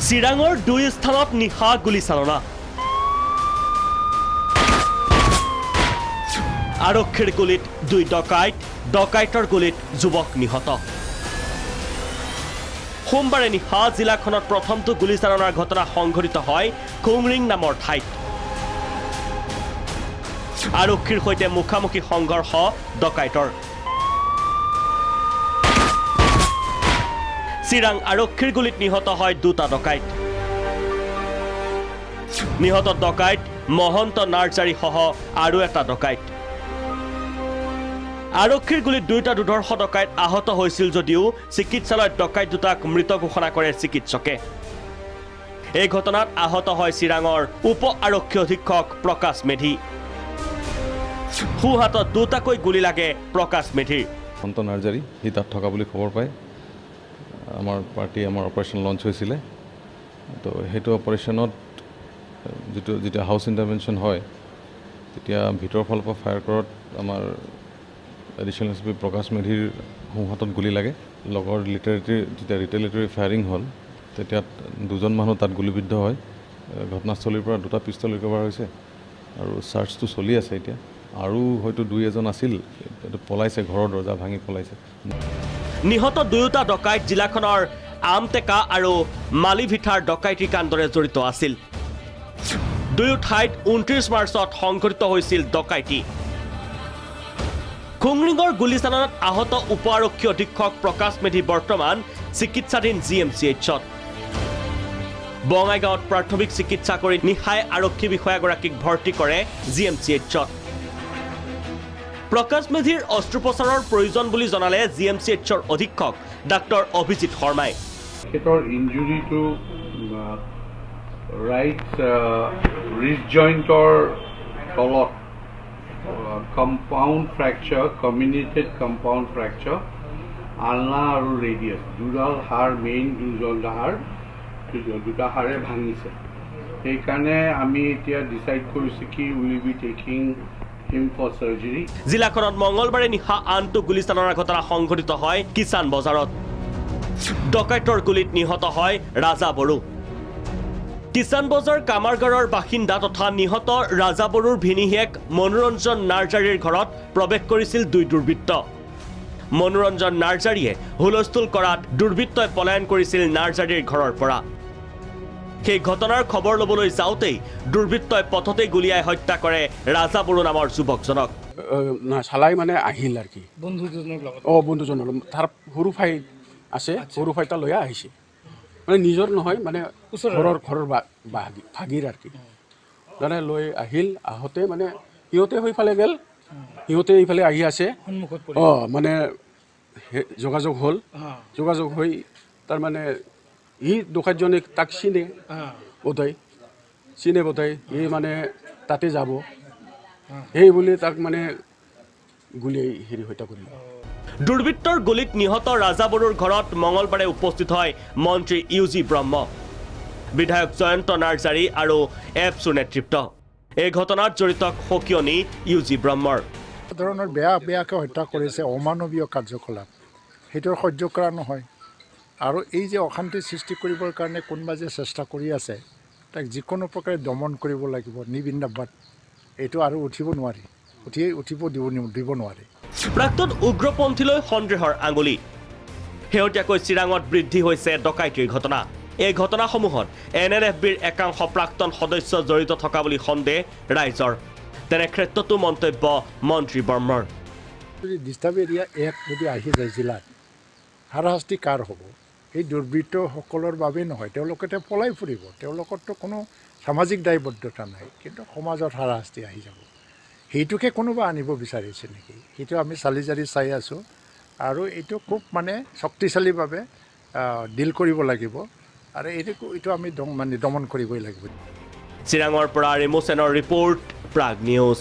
চিৰাঙৰ দুই স্থানত নিশা গুলীচালনা আৰক্ষীৰ গুলীত দুই ডকাইতৰ গুলীত যুৱক নিহত সোমবাৰে নিশা জিলাখনত প্ৰথমটো গুলীচালনাৰ ঘটনা সংঘটিত হয় কুংৰিং নামৰ ঠাইত আৰক্ষীৰ সৈতে মুখামুখি সংঘৰ্ষ ডকাইতৰ চিৰাং আৰক্ষীৰ গুলীত নিহত হয় দুটা ডকাইত নিহত ডকাইত মহন্ত নাৰ্জাৰী সহ আৰু এটা ডকাইত আৰক্ষীৰ গুলীত দুটা দুৰ্ধৰ্ষ ডকাইত আহত হৈছিল যদিও চিকিৎসালয়ত ডকাইত দুটাক মৃত ঘোষণা কৰে চিকিৎসকে এই ঘটনাত আহত হয় চিৰাঙৰ উপ আৰক্ষী অধীক্ষক প্ৰকাশ মেধি সোঁহাতত দুটাকৈ গুলী লাগে প্ৰকাশ মেধিৰ মহন্ত নাৰ্জাৰী সি তাত থকা বুলি খবৰ পায় আমাৰ পাৰ্টি আমাৰ অপাৰেশ্যন লঞ্চ হৈছিলে তো সেইটো অপাৰেশ্যনত যেতিয়া হাউচ ইণ্টাৰভেনশ্যন হয় তেতিয়া ভিতৰৰ ফালৰ পৰা ফায়াৰ কৰাত আমাৰ এডিশ্যনেল এছ পি প্ৰকাশ মেধিৰ সোঁহাতত গুলী লাগে লগৰ যেতিয়া ৰিটেলিটৰী ফায়াৰিং হ'ল তেতিয়া দুজন মানুহ তাত গুলীবিদ্ধ হয় ঘটনাস্থলীৰ পৰা দুটা পিষ্টল ৰিকভাৰ হৈছে আৰু চাৰ্চটো চলি আছে এতিয়া আৰু হয়তো দুই এজন আছিল এইটো পলাইছে ঘৰৰ দৰ্জা ভাঙি পলাইছে নিহত দুয়োটা ডকাইত জিলাখনৰ আমটেকা আৰু মালিভিথাৰ ডকাইতি কাণ্ডৰে জড়িত আছিল দুয়ো ঠাইত 29 মাৰ্চত সংঘটিত হৈছিল ডকাইতি কুংৰিঙৰ গুলীচালনাত আহত উপ আৰক্ষী অধীক্ষক প্ৰকাশ মেধি বৰ্তমান চিকিৎসাধীন GMCHত বঙাইগাঁৱত প্ৰাথমিক চিকিৎসা কৰি নিশাই আৰক্ষী বিষয়াগৰাকীক ভৰ্তি কৰে GMCHত প্ৰকাশ মেধিৰ অস্ত্ৰোপচাৰৰ প্ৰয়োজন বুলি জনালে GMCHৰ অধীক্ষক ডাক্তৰ অভিজিত শৰ্মাই তেখেতৰ ইনজুৰিটো ৰাইট ৰিষ্ট জইণ্টৰ তলত কম্পাউণ্ড ফ্ৰেকচাৰ কমিউনিটেড কম্পাউণ্ড ফ্ৰেকচাৰ আলনা আৰু ৰেডিয়াছ দুডাল হাড় মেইন দুটা হাড়ে ভাঙিছে সেইকাৰণে আমি এতিয়া ডিচাইড কৰিছোঁ কি উইল বি টেকিং জিলাখনত মঙলবাৰে নিশা আনটো গুলীচালনাৰ ঘটনা সংঘটিত হয় কিষাণ বজাৰত ডকাইতৰ গুলীত নিহত হয় ৰাজা বড়ো কিষাণ বজাৰ কামাৰগড়ৰ বাসিন্দা তথা নিহত ৰাজা বড়োৰ ভিনীহিয়েক মনোৰঞ্জন নাৰ্জাৰীৰ ঘৰত প্ৰৱেশ কৰিছিল দুই দুৰ্বৃত্ত মনোৰঞ্জন নাৰ্জাৰীয়ে হুলস্থুল কৰাত দুৰ্বৃত্তই পলায়ন কৰিছিল নাৰ্জাৰীৰ ঘৰৰ পৰা সেই ঘটনাৰ খবৰ ল'বলৈ যাওঁতেই দুৰ্বৃত্তই পথতে গুলীয়াই হত্যা কৰে ৰাজা বড়ো নামৰ যুৱকজনক চালাই মানে আহিল আৰু কি বন্ধুজনৰ তাৰ সৰু ফাই আছে সৰু ফাইটা লৈ আহিছে মানে নিজৰ নহয় মানে ঘৰৰ ভাগিৰ আৰু কি মানে লৈ আহিল আহোঁতে মানে সিহঁতে সেইফালে গ'ল সিহঁতে এইফালে আহি আছে মানে যোগাযোগ হ'ল যোগাযোগ হৈ তাৰমানে ই ডকাইতজনে তাক চিনে বোধহয় সি মানে তাতে যাব সেই বুলি তাক মানে গুলি হত্যা কৰিলে দুৰ্বৃত্তৰ গুলীত নিহত ৰাজা বড়োৰ ঘৰত মঙলবাৰে উপস্থিত হয় মন্ত্ৰী UG ব্ৰহ্ম বিধায়ক জয়ন্ত নাৰ্জাৰী আৰু এপছুৰ নেতৃত্ব এই ঘটনাত জড়িত সকিয়নি UG ব্ৰহ্মৰ ধৰণৰ বেয়াকৈ হত্যা কৰিছে অমানৱীয় কাৰ্যকলাপ সেইটো সহ্য কৰা নহয় আৰু এই যে অশান্তি সৃষ্টি কৰিবৰ কাৰণে কোনোবা যে চেষ্টা কৰি আছে তাক যিকোনো প্ৰকাৰে দমন কৰিব লাগিব নিবিন্দাবাদ এইটো আৰু উঠিব দিব নোৱাৰে প্ৰাক্তন উগ্ৰপন্থীলৈ সন্দেহৰ আঙুলি শেহতীয়াকৈ চিৰাঙত বৃদ্ধি হৈছে ডকাইতিৰ ঘটনা এই ঘটনাসমূহত NNFBৰ একাংশ প্ৰাক্তন সদস্য জড়িত থকা বুলি সন্দেহ ৰাইজৰ তেনে ক্ষেত্ৰতো মন্তব্য মন্ত্ৰী বৰ্মৰ যদি ডিষ্টাৰ্ব এৰিয়া যদি আহি যায় জিলাত হাৰাশাস্তি কাৰ হ'ব এই দুৰ্বৃত্তসকলৰ বাবে নহয় তেওঁলোকে পলাই ফুৰিব তেওঁলোকৰতো কোনো সামাজিক দায়বদ্ধতা নাই কিন্তু সমাজত হাৰাশাস্তি আহি যাব সেইটোকে কোনোবা আনিব বিচাৰিছে নেকি সেইটো আমি চালি জাৰি চাই আছোঁ আৰু এইটো খুব মানে শক্তিশালীভাৱে ডিল কৰিব লাগিব আৰু এইটো আমি দমন কৰিবই লাগিব চিৰাঙৰ পৰা ৰিমু সেনৰ ৰিপৰ্ট প্ৰাগ নিউজ